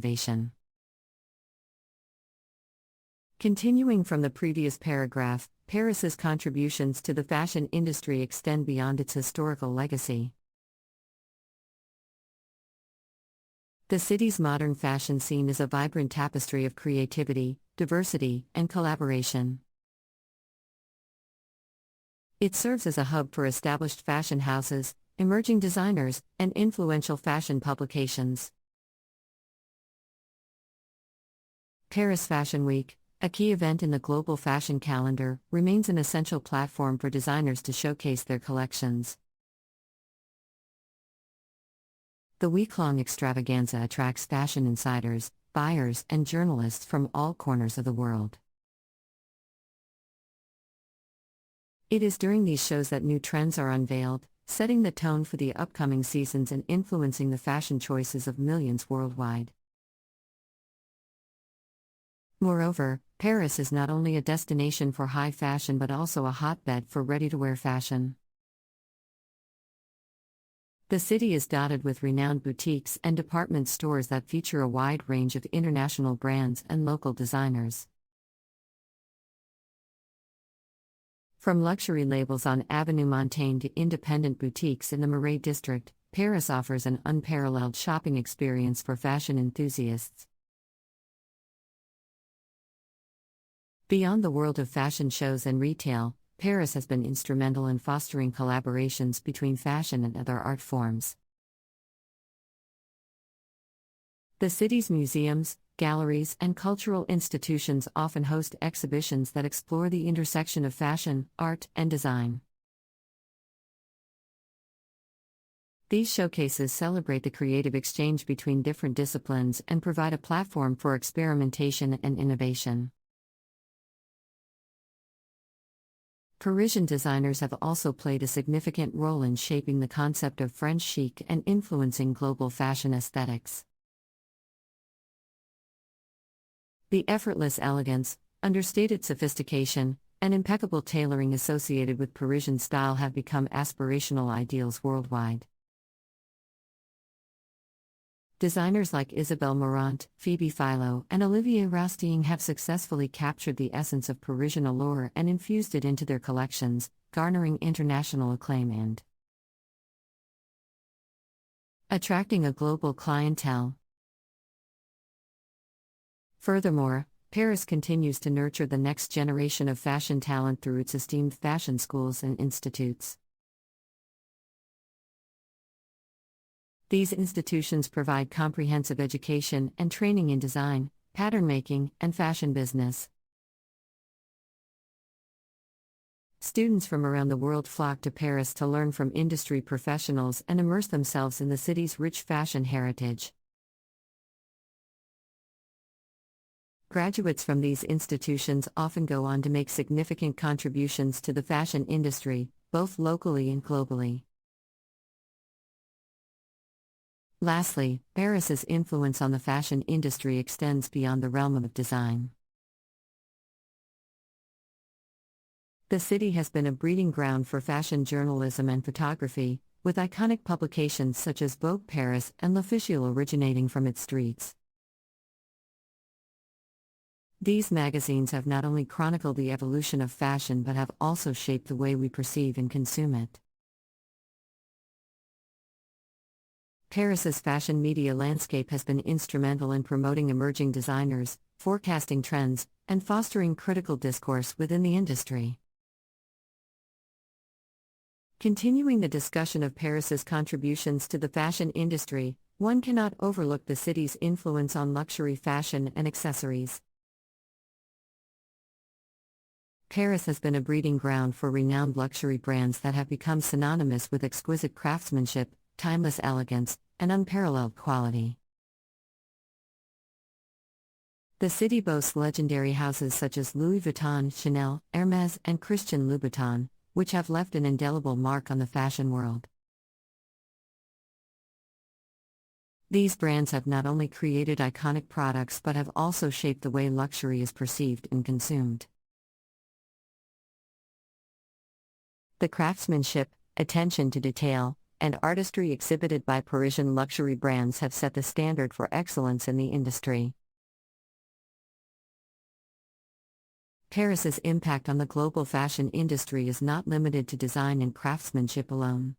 innovation. Continuing from the previous paragraph, Paris's contributions to the fashion industry extend beyond its historical legacy. The city's modern fashion scene is a vibrant tapestry of creativity, diversity, and collaboration. It serves as a hub for established fashion houses, emerging designers, and influential fashion publications. Paris Fashion Week, a key event in the global fashion calendar, remains an essential platform for designers to showcase their collections. The week-long extravaganza attracts fashion insiders, buyers, and journalists from all corners of the world. It is during these shows that new trends are unveiled, setting the tone for the upcoming seasons and influencing the fashion choices of millions worldwide. Moreover, Paris is not only a destination for high fashion but also a hotbed for ready-to-wear fashion. The city is dotted with renowned boutiques and department stores that feature a wide range of international brands and local designers. From luxury labels on Avenue Montaigne to independent boutiques in the Marais district, Paris offers an unparalleled shopping experience for fashion enthusiasts. Beyond the world of fashion shows and retail, Paris has been instrumental in fostering collaborations between fashion and other art forms. The city's museums, galleries, and cultural institutions often host exhibitions that explore the intersection of fashion, art, and design. These showcases celebrate the creative exchange between different disciplines and provide a platform for experimentation and innovation. Parisian designers have also played a significant role in shaping the concept of French chic and influencing global fashion aesthetics. The effortless elegance, understated sophistication, and impeccable tailoring associated with Parisian style have become aspirational ideals worldwide. Designers like Isabelle Marant, Phoebe Philo, and Olivier Rousteing have successfully captured the essence of Parisian allure and infused it into their collections, garnering international acclaim and attracting a global clientele. Furthermore, Paris continues to nurture the next generation of fashion talent through its esteemed fashion schools and institutes. These institutions provide comprehensive education and training in design, pattern making, and fashion business. Students from around the world flock to Paris to learn from industry professionals and immerse themselves in the city's rich fashion heritage. Graduates from these institutions often go on to make significant contributions to the fashion industry, both locally and globally. Lastly, Paris's influence on the fashion industry extends beyond the realm of design. The city has been a breeding ground for fashion journalism and photography, with iconic publications such as Vogue Paris and L'Officiel originating from its streets. These magazines have not only chronicled the evolution of fashion but have also shaped the way we perceive and consume it. Paris's fashion media landscape has been instrumental in promoting emerging designers, forecasting trends, and fostering critical discourse within the industry. Continuing the discussion of Paris's contributions to the fashion industry, one cannot overlook the city's influence on luxury fashion and accessories. Paris has been a breeding ground for renowned luxury brands that have become synonymous with exquisite craftsmanship, timeless elegance, and unparalleled quality. The city boasts legendary houses such as Louis Vuitton, Chanel, Hermès, and Christian Louboutin, which have left an indelible mark on the fashion world. These brands have not only created iconic products but have also shaped the way luxury is perceived and consumed. The craftsmanship, attention to detail, and artistry exhibited by Parisian luxury brands have set the standard for excellence in the industry. Paris's impact on the global fashion industry is not limited to design and craftsmanship alone.